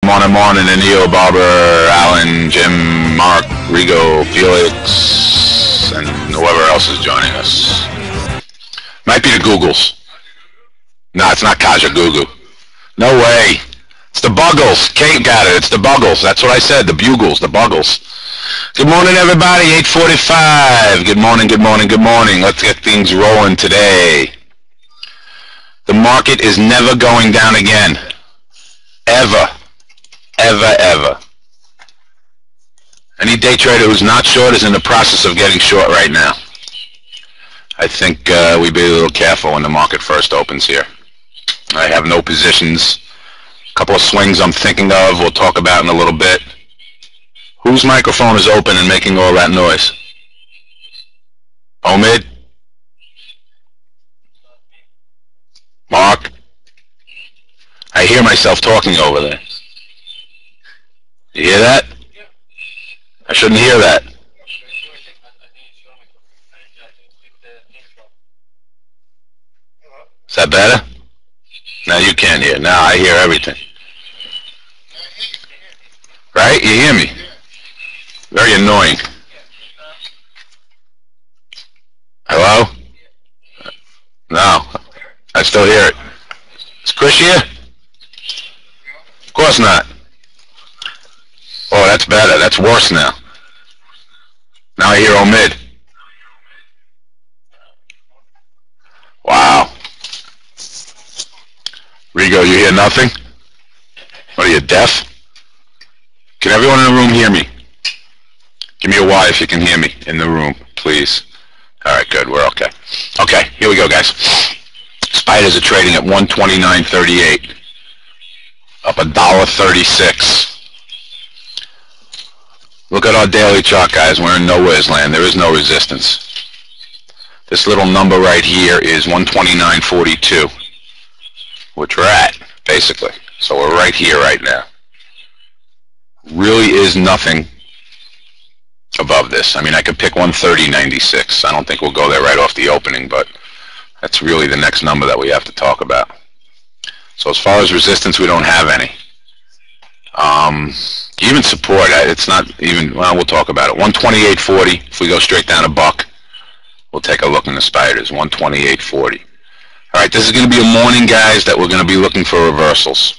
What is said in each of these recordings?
Morning, Anil, Barber, Alan, Jim, Mark, Rigo, Felix, and whoever else is joining us. Might be the Googles. No, it's not Kaja Gugu. No way. It's the Buggles. Kate got it. It's the Buggles. That's what I said. The Bugles. The Buggles. Good morning, everybody. 8:45. Good morning. Let's get things rolling today. The market is never going down again. Ever. Any day trader who's not short is in the process of getting short right now. I think we be a little careful when the market first opens here. I have no positions. A couple of swings I'm thinking of we'll talk about in a little bit. Whose microphone is open and making all that noise? Omid? Mark? I hear myself talking over there. You hear that? I shouldn't hear that. Is that better? Now you can't hear. Now I hear everything. Right? You hear me? Very annoying. Hello? No. I still hear it. Is Chris here? Of course not. Oh, that's better. That's worse now. Now I hear Omid. Wow. Rigo, you hear nothing? What are you, deaf? Can everyone in the room hear me? Give me a Y if you can hear me in the room, please. All right, good. We're okay. Okay, here we go, guys. Spiders are trading at 129.38. Up $1.36. Look at our daily chart, guys. We're in nowhere's land. There is no resistance. This little number right here is 129.42, which we're at, basically. So we're right here right now. Really is nothing above this. I mean, I could pick 130.96. I don't think we'll go there right off the opening, but that's really the next number that we have to talk about. So as far as resistance, we don't have any. Even support, it's not even, well, we'll talk about it. 128.40, if we go straight down a buck, we'll take a look in the spiders, 128.40. All right, this is going to be a morning, guys, that we're going to be looking for reversals,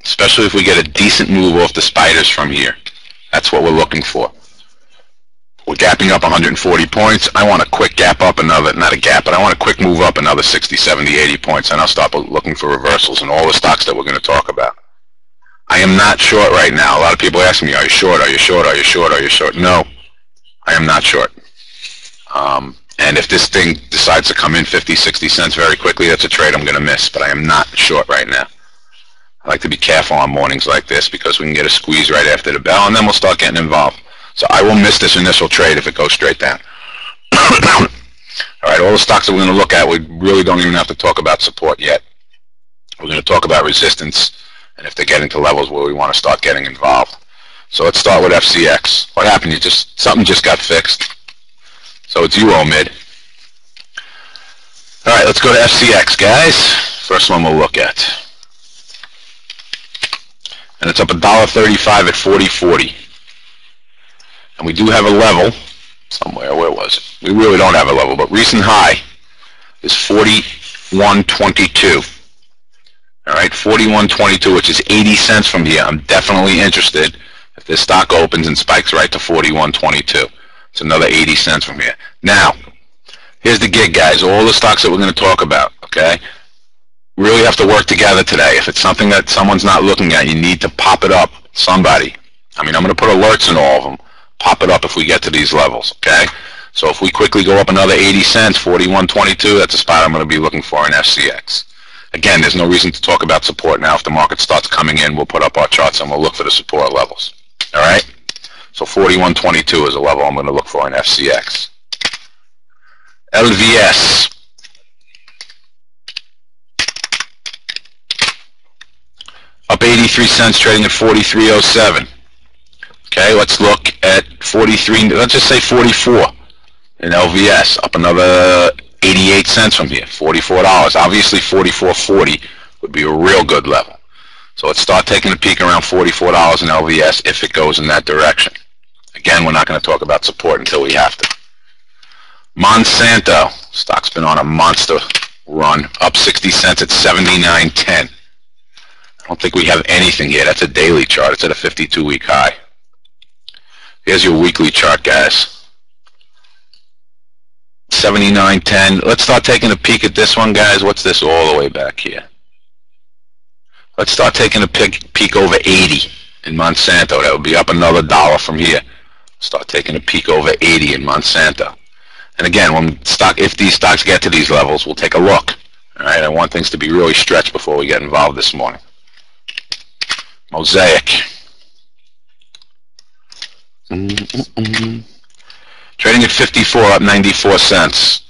especially if we get a decent move off the spiders from here. That's what we're looking for. We're gapping up 140 points. I want a quick gap up another, not a gap, but I want a quick move up another 60, 70, 80 points, and I'll start looking for reversals in all the stocks that we're going to talk about. I am not short right now. A lot of people ask me, are you short? Are you short? Are you short? Are you short? No, I am not short. And if this thing decides to come in 50, 60 cents very quickly, that's a trade I'm going to miss, but I am not short right now. I like to be careful on mornings like this because we can get a squeeze right after the bell, and then we'll start getting involved. So I will miss this initial trade if it goes straight down. All right, all the stocks that we're going to look at, we really don't even have to talk about support yet. We're going to talk about resistance, and if they're getting to levels where we want to start getting involved. So let's start with FCX. What happened? Something just got fixed. So it's you, Omid. All right, let's go to FCX, guys. First one we'll look at. And it's up $1.35 at 40.40. And we do have a level somewhere. Where was it? We really don't have a level, but recent high is 41.22. All right, 41.22, which is 80 cents from here. I'm definitely interested if this stock opens and spikes right to 41.22. It's another 80 cents from here. Now, here's the gig, guys. All the stocks that we're going to talk about, okay? Really have to work together today. If it's something that someone's not looking at, you need to pop it up. Somebody. I mean, I'm going to put alerts in all of them. Pop it up if we get to these levels, okay? So if we quickly go up another 80 cents, 41.22, that's a spot I'm going to be looking for in FCX. Again, there's no reason to talk about support now. If the market starts coming in, we'll put up our charts and we'll look for the support levels. All right? So 41.22 is a level I'm going to look for in FCX. LVS. Up 83 cents, trading at 43.07. Okay, let's look at 43, let's just say 44 in LVS, up another 88 cents from here, $44. Obviously 44.40 would be a real good level. So let's start taking a peek around $44 in LVS if it goes in that direction. Again, we're not going to talk about support until we have to. Monsanto, stock's been on a monster run, up 60 cents at 79.10. I don't think we have anything here. That's a daily chart. It's at a 52-week high. Here's your weekly chart, guys. 79.10. Let's start taking a peek at this one, guys. What's this all the way back here? Let's start taking a peek over 80 in Monsanto. That would be up another dollar from here. Start taking a peek over 80 in Monsanto. And again, if these stocks get to these levels, we'll take a look. All right, I want things to be really stretched before we get involved this morning. Mosaic. Trading at 54, up 94 cents.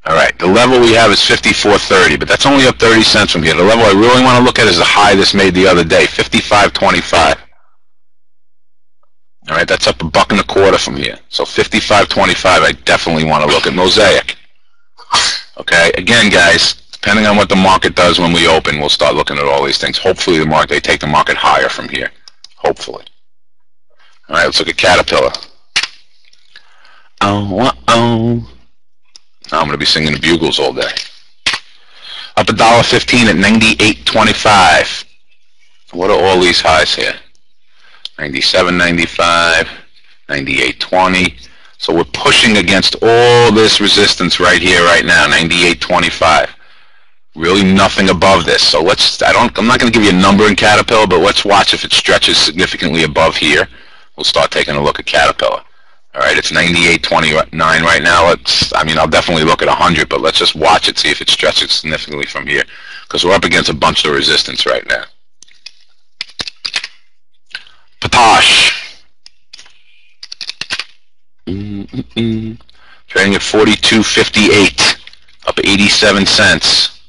All right, the level we have is 54.30, but that's only up 30 cents from here. The level I really want to look at is the high this made the other day, 55.25. All right, that's up $1.25 from here. So 55.25, I definitely want to look at Mosaic. Okay, again, guys, depending on what the market does when we open, we'll start looking at all these things. Hopefully they take the market higher from here. Hopefully. All right, let's look at Caterpillar. Oh. Now I'm going to be singing the bugles all day. Up $1.15 at 98.25. What are all these highs here? 97.95, 98.20. So we're pushing against all this resistance right here, right now, 98.25. Really nothing above this. So I'm not going to give you a number in Caterpillar, but let's watch if it stretches significantly above here. We'll start taking a look at Caterpillar. All right, it's 98.29 right now. I'll definitely look at 100, but let's just watch it, see if it stretches significantly from here, because we're up against a bunch of resistance right now. Potash. Trading at 42.58, up 87 cents.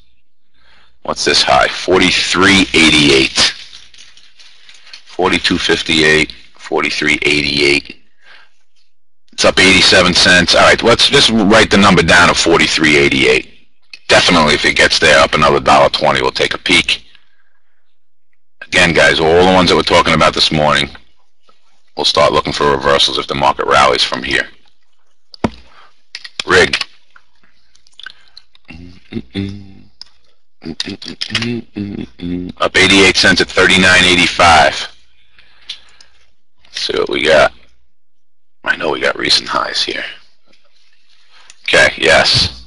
What's this high? 43.88. 42.58, 43.88. It's up 87 cents. All right, let's just write the number down of 43.88. Definitely, if it gets there, up another $1.20, we'll take a peek. Again, guys, all the ones that we're talking about this morning, we'll start looking for reversals if the market rallies from here. Rig. Up 88 cents at 39.85. Let's see what we got. I know we got recent highs here. Okay, yes.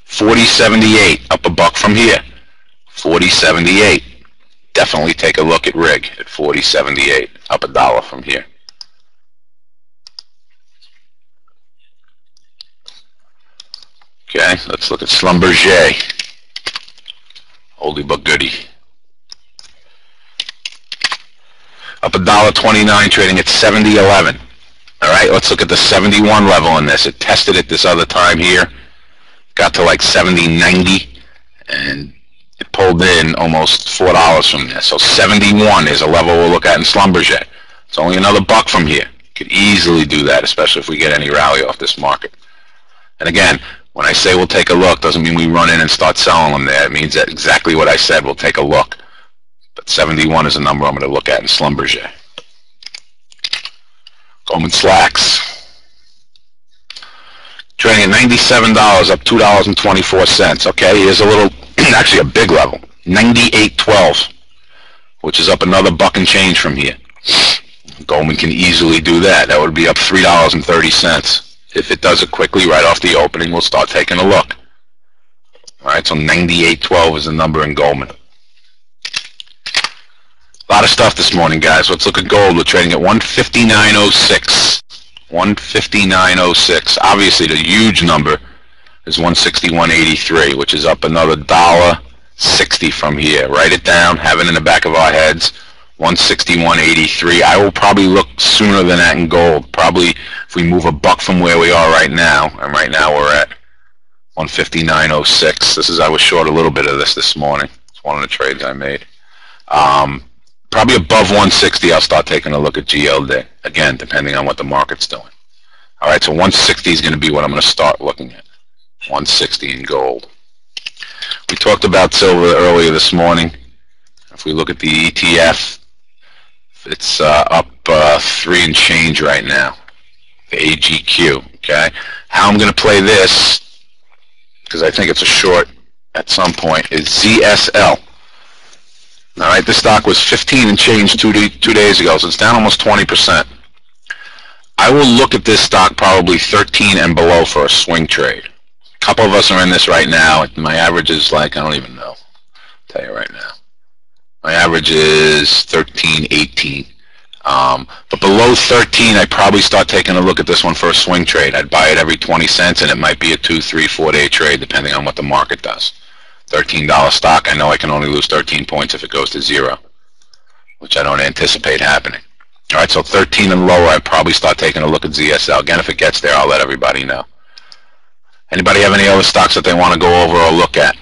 40.78, up $1 from here. 40.78. Definitely take a look at Rig at 40.78, up $1 from here. Okay, let's look at Schlumberger. Oldie but goodie. Up $1.29, trading at 70.11. All right, let's look at the 71 level in this. It tested it this other time here. Got to like 70.90, and it pulled in almost $4 from there. So 71 is a level we'll look at in Schlumberger. It's only another $1 from here. Could easily do that, especially if we get any rally off this market. And again, when I say we'll take a look, doesn't mean we run in and start selling them there. It means that exactly what I said, we'll take a look. But 71 is a number I'm going to look at in Schlumberger. Goldman Sachs. Trading at $97, up $2.24. Okay, here's a little, actually a big level, 98.12, which is up another $1 and change from here. Goldman can easily do that. That would be up $3.30. If it does it quickly right off the opening, we'll start taking a look. All right, so 98.12 is the number in Goldman. A lot of stuff this morning, guys. Let's look at gold. We're trading at 159.06. 159.06. Obviously, the huge number is 161.83, which is up another $1.60 from here. Write it down. Have it in the back of our heads. 161.83. I will probably look sooner than that in gold. Probably if we move $1 from where we are right now, and right now we're at 159.06. I was short a little bit of this morning. It's one of the trades I made. Probably above 160, I'll start taking a look at GLD. Again, depending on what the market's doing. All right, so 160 is going to be what I'm going to start looking at. 160 in gold. We talked about silver earlier this morning. If we look at the ETF, it's up 3 and change right now. The AGQ, okay? How I'm going to play this, because I think it's a short at some point, is ZSL. All right, this stock was 15 and change 2 days ago, so it's down almost 20%. I will look at this stock probably 13 and below for a swing trade. A couple of us are in this right now. My average is like, I don't even know. I'll tell you right now. My average is 13, 18. But below 13, I'd probably start taking a look at this one for a swing trade. I'd buy it every 20 cents, and it might be a 2, 3, 4 day trade, depending on what the market does. $13 stock, I know I can only lose 13 points if it goes to 0, which I don't anticipate happening. All right, so 13 and lower, I'd probably start taking a look at ZSL. Again, if it gets there, I'll let everybody know. Anybody have any other stocks that they want to go over or look at?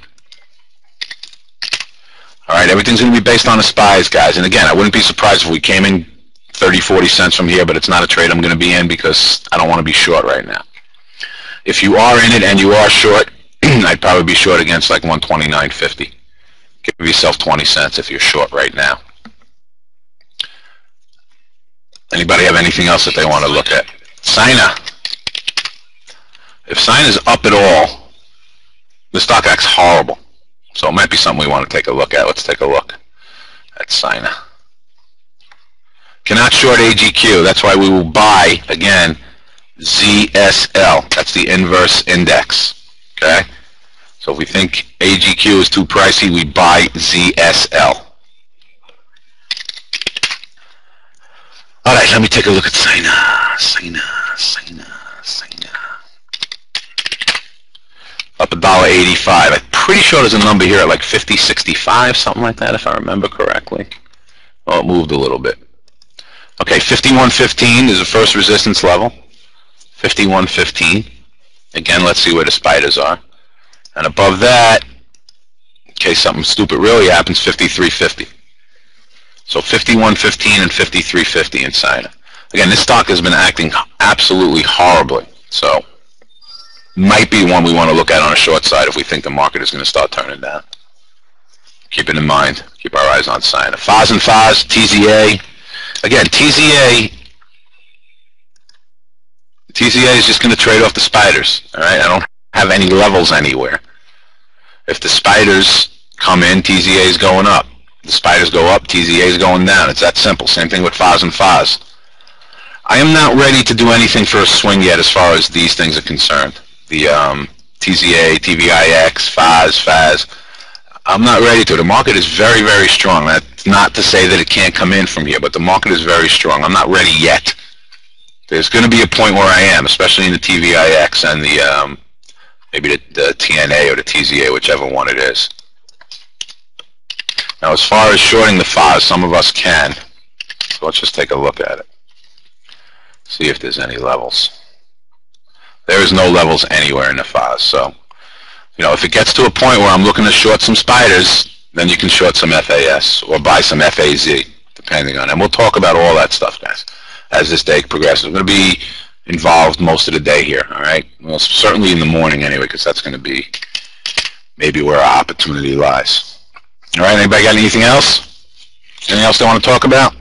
All right, everything's going to be based on the SPYs, guys. And again, I wouldn't be surprised if we came in 30, 40 cents from here, but it's not a trade I'm going to be in because I don't want to be short right now. If you are in it and you are short, I'd probably be short against like 129.50. Give yourself 20 cents if you're short right now. Anybody have anything else that they want to look at? Sina. If Sina is up at all, the stock acts horrible. So it might be something we want to take a look at. Let's take a look at Sina. Cannot short AGQ. That's why we will buy, again, ZSL. That's the inverse index. Okay? So if we think AGQ is too pricey, we buy ZSL. All right, let me take a look at Sina. Up $1.85. I'm pretty sure there's a number here at like 50.65, something like that, if I remember correctly. Oh, it moved a little bit. Okay, 51.15 is the first resistance level. 51.15. Again, let's see where the spiders are. And above that, in case something stupid really happens, 53.50. So 51.15 and 53.50 in Sina. Again, this stock has been acting absolutely horribly. So might be one we want to look at on a short side if we think the market is going to start turning down. Keep it in mind. Keep our eyes on Sina. FAS and FAS, TZA. Again, TZA is just going to trade off the spiders. All right, I don't have any levels anywhere. If the spiders come in, TZA is going up. The spiders go up, TZA is going down. It's that simple. Same thing with FAS and FAS. I am not ready to do anything for a swing yet as far as these things are concerned. The TZA, TVIX, FAS. I'm not ready to. The market is very, very strong. That's not to say that it can't come in from here, but the market is very strong. I'm not ready yet. There's going to be a point where I am, especially in the TVIX and the maybe the TNA or the TZA, whichever one it is. Now, as far as shorting the FAS, some of us can. So let's just take a look at it. See if there's any levels. There is no levels anywhere in the FAS. So, you know, if it gets to a point where I'm looking to short some spiders, then you can short some FAS or buy some FAZ, depending on it. And we'll talk about all that stuff, guys, as this day progresses. We're going to be involved most of the day here, all right? Well, certainly in the morning anyway, because that's going to be maybe where our opportunity lies. All right, anybody got anything else? Anything else they want to talk about?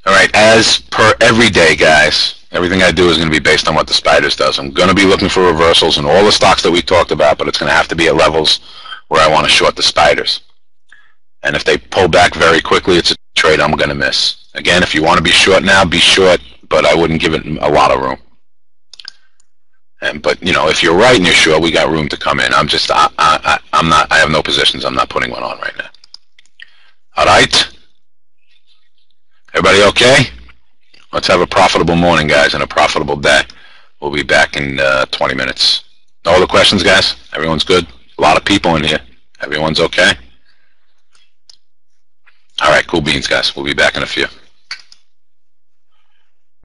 All right, as per every day, guys, everything I do is going to be based on what the spiders does. I'm going to be looking for reversals in all the stocks that we talked about, but it's going to have to be at levels where I want to short the spiders. And if they pull back very quickly, it's a trade I'm going to miss. Again, if you want to be short now, be short, but I wouldn't give it a lot of room. But you know, if you're right and you're short, we got room to come in. I'm just, I have no positions. I'm not putting one on right now. All right. Everybody okay? Let's have a profitable morning, guys, and a profitable day. We'll be back in 20 minutes. No other questions, guys? Everyone's good? A lot of people in here. Everyone's okay? All right, cool beans, guys. We'll be back in a few.